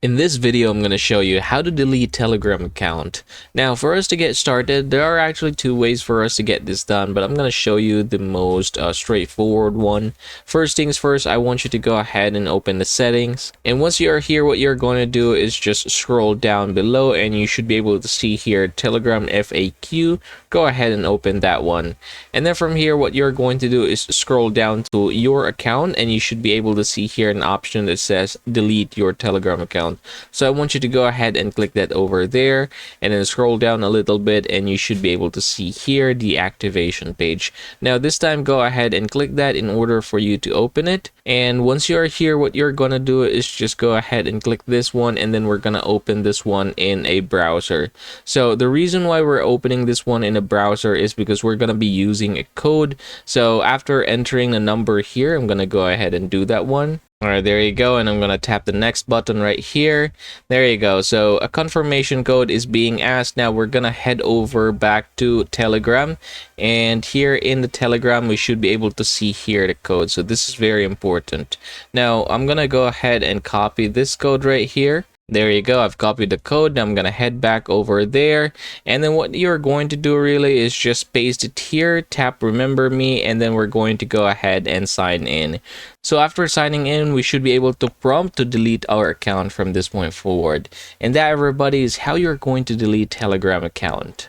In this video, I'm going to show you how to delete Telegram account. Now, for us to get started, there are actually two ways for us to get this done, but I'm going to show you the most straightforward one. First things first, I want you to go ahead and open the settings. And once you're here, what you're going to do is just scroll down below and you should be able to see here Telegram FAQ. Go ahead and open that one. And then from here, what you're going to do is scroll down to your account and you should be able to see here an option that says delete your Telegram account. So I want you to go ahead and click that over there and then scroll down a little bit and you should be able to see here the activation page. Now this time go ahead and click that in order for you to open it. And once you're here, what you're gonna do is just go ahead and click this one and then we're gonna open this one in a browser. So the reason why we're opening this one in a browser is because we're gonna be using a code. So after entering the number here, I'm gonna go ahead and do that one. All right, there you go. And I'm going to tap the next button right here. There you go. So a confirmation code is being asked. Now we're going to head over back to Telegram. And here in the Telegram, we should be able to see here the code. So this is very important. Now I'm going to go ahead and copy this code right here. There you go. I've copied the code. Now I'm going to head back over there. And then what you're going to do really is just paste it here, tap remember me, and then we're going to go ahead and sign in. So after signing in, we should be able to prompt to delete our account from this point forward. And that, everybody, is how you're going to delete Telegram account.